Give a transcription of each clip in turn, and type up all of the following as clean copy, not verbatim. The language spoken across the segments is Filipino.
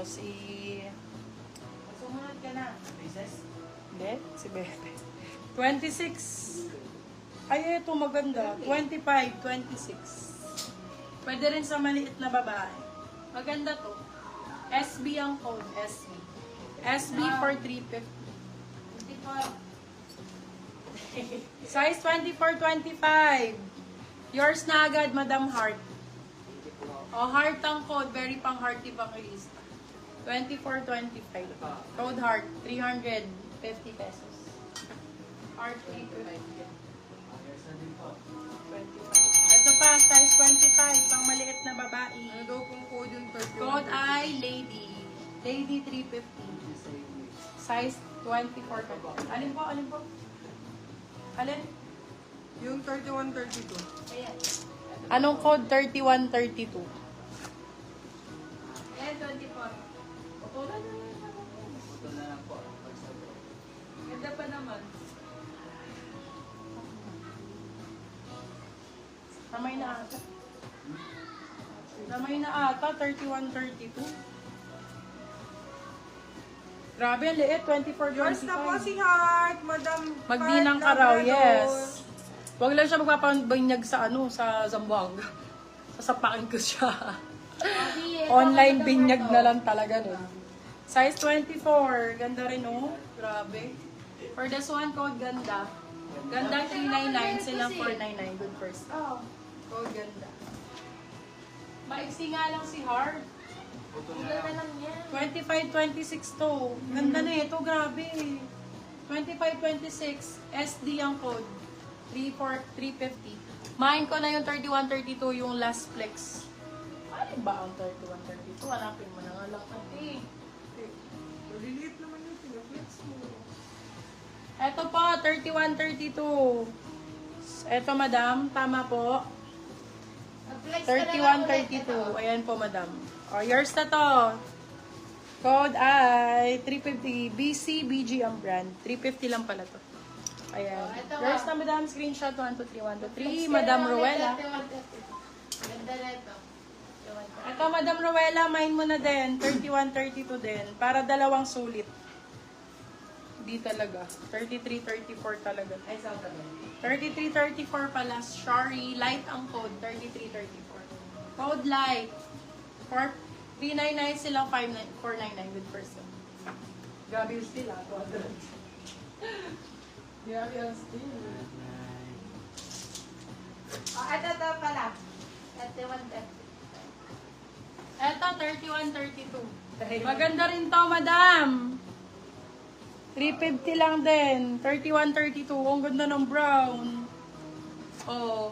si... Sumunod ka na. Princess? Hindi, si Bebe. 26. Ay, ito maganda. 25, 26. Pwede rin sa maliit na babae. Maganda to. SB ang code, SB. SB for 350. 24. Size 24, 25. Yours na agad, Madam Heart. O, Heart ang code. Very pang hearty bakilista. 24, 25. Code Heart, 350 pesos. Heart 350. Ayos na din po. 25. Ito pa, size 25, pang maliit na babae. Ano daw pong code yung 31? Code ay Lady. Lady 350. Size 24. Alin po? Alin po? Alin? Yung 31, 32. Ayan. Anong code? 3132. Ayan, 24. Putulan na lang. Ito na lang po. Ganda pa naman. Namay na ata. Namay na ata, 3132. Grabe, ang liit, 24, Yours na po 25. si Heart, Madam Magdinang Heart Karaw, Labrador. yes. Huwag lang siya magpapabinyag sa sa Zamboanga. Sasapakin ko siya. Online binyag na lang talaga nun. Size 24, ganda rin oh. Grabe. For this one, code ganda. Ganda 399, silang 499. Good first. Oh, code ganda. Maiksi nga lang si Heart. Ito na lang. 25-26 to. Ganda na ito, grabe. 25-26, SD ang code. 350. Mine ko na yung 31-32, yung last flex. Ano ba ang 31-32? Hanapin mo na nga lang natin. Maliliit naman yung pinaflex mo. Eto po, 31-32. Eto, madam, tama po. 31-32. Ayan po, madam. O, yours na to. Code ay 350. BC, BG ang brand. 350 lang pala to. Ayan. Yours na, madam. Screenshot 1, 2, 3, 1, 2, 3. Madam Rowella. Ganda na ito. Ito, Madam Rowella, mine mo na din. 31-32 din. Para dalawang sulit. Di talaga. 33-34 talaga. Ay, saan ka ba? 33-34 pala. Sorry. Light ang code. 33-34. Code light. 399 silang 499 with person. Grabe yung still ah. Grabe yung still. Oh, ito pala. 31, Eto, 31-32. Maganda rin to, madam. 350 lang din. 31-32. Ang ganda ng brown. Oh.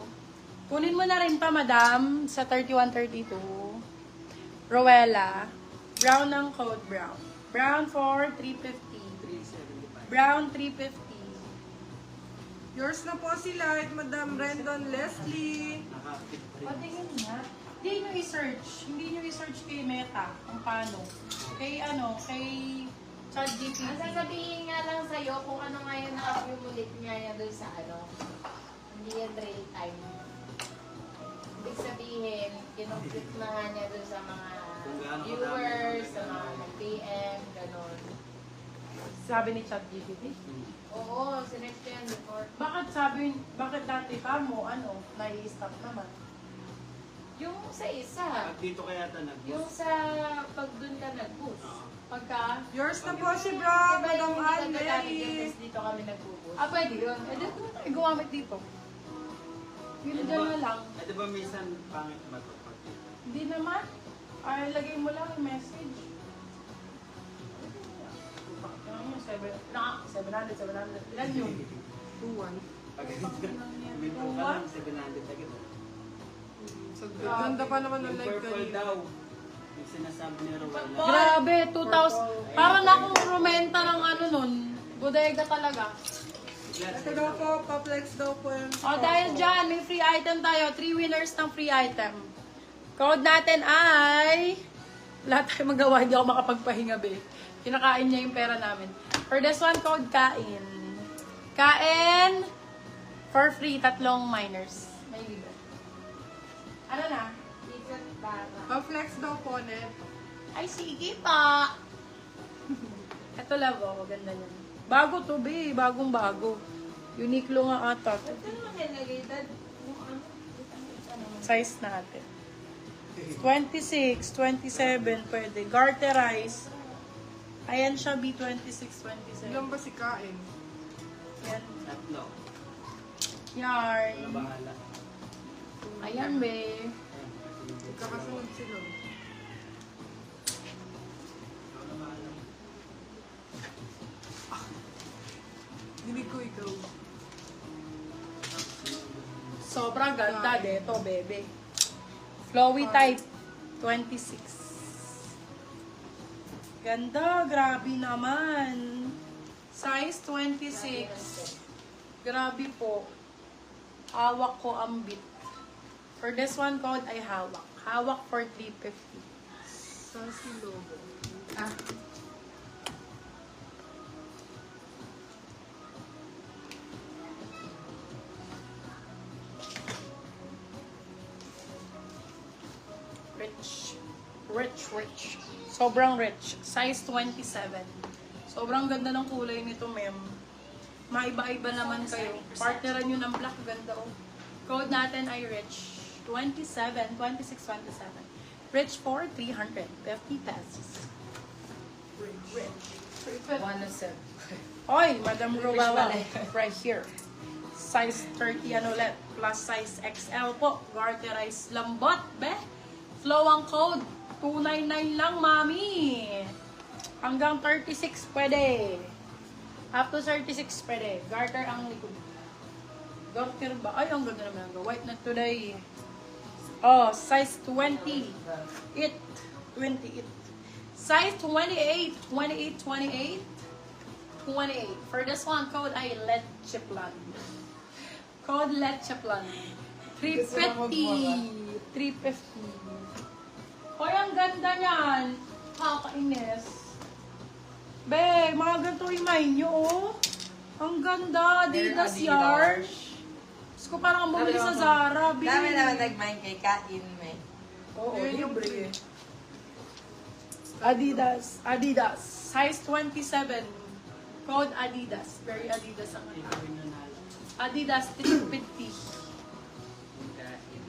Kunin mo na rin pa, madam, sa 31-32. Rowella. Brown ang code, brown. Brown for 350. 375. Brown 350. Yours na po si Light, Madam Rendon Leslie. Nakakit rin. Patingin nga. Hindi nyo i-search. Hindi nyo i-search kay Meta kung paano. Kay kay ChatGPT. Ang sasabihin nga lang sa'yo kung ano nga yung na-accumulate niya doon sa hindi yan real time. Ibig sabihin, kinumplete na nga niya doon sa mga Kung gaano viewers, kadami sa mga nag-PM, gano'n. Sabi ni ChatGPT. Oo, sinext ko yan before. Bakit dati pa mo, nai-stop naman? Yung sa isa, Pag dito kaya ito yung sa pag doon ka nag-boost. Pagka, Yours na po si Bro, Diba Madam yung Ann hindi ka gamit yung Mary. test dito kami nag-boost? pwede yun. Eh, dito na tayo gumamit dito. Yun dyan na lang. Eh, di ba minsan pangit ba ito? Hindi naman. Ay, lagay mo lang yung message. 700. Ilan yun? 2-1. Pag may po ka lang, 700 agad. So, ganda pa naman ng Yung live purple kanina. daw. Yung sinasabi ni Rowella. Grabe, 2,000. Parang akong rumenta ng nun. Bodega talaga. Ito daw po, pa-flex daw po yung O, dahil dyan, may free item tayo. 3 winners ng free item. Code natin ay... Wala tayong magawa, hindi ako makapagpahinga, be. Kinakain niya yung pera namin. For this one, code Kain. Kain for free, 3 minors. May libre. Ano na? Season para. Pa-flex daw po, Net. Ay, sige pa. Ito love, oh. Ganda niyan. Bago to, be. Bagong bago. Uniqlo nga ata. Ito naman nilagay, Dad. Yung ano? Size natin. 26, 27, pwede. Garterize. Ayan siya, B26, 27. Ilan ba si Kain? Yan. Tatlo. Yarn. Wala bahala. Ayan, be. Kakasunod sila. Wala bahala. Dinig ko ikaw. Sobrang ganda dito, bebe. Flowy type, 26. Ganda, grabe naman. Size 26. Grabe po. Hawak ko ang bit. For this one code ay hawak. Hawak for 350. Sassy logo. Ah. Rich. Rich. Sobrang rich. Size 27. Sobrang ganda ng kulay nito, ma'am. Maiba-iba naman kayo. Partneran nyo ng black. Ganda, oh. Code natin ay rich. 26, 27. Rich for 350 pesos. Rich. 107. Oy, Madam Rowawa. Right here. Size 30 ano ulit. Plus size XL po. Garterize lambot, be. Flow ang code. 299 lang, mami. Hanggang 36 pwede. Up to 36 pwede. Garter ang likod. Garter ba? Ay, ang ganda naman. White na today. Oh, size 20. 28. Size 28. 28. For this one, code ay Leche Plan. Code Leche Plan. 350. 350. Hoy, ang ganda niyan. Kakainis. Be, mga ganito imay nyo, oh. Ang ganda. Adidas yarn. Gusto ko parang bumili sa Zara. Be. Dami naman nag-mind kay Kain, me. Oo, libre. Adidas. Size 27. Code Adidas. Very Adidas ang Ito ano. rin yung nalo. Adidas 350. Yung kain.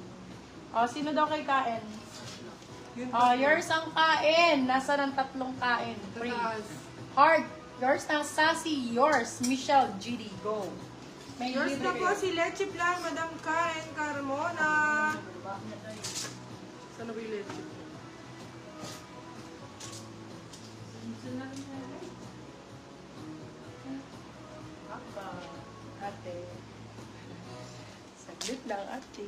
Oh, sino daw kay Kain? Yun Oh, yours ang Kain. Nasa ng tatlong Kain. Free. Tataas. Hard. Yours na Sassy. Yours. Michelle GD. Go. May Yours libre na po kayo. si Leche Plan, Madam Kain Carmona. Saan na ba yung Leche? Ate. Saglit lang, ate.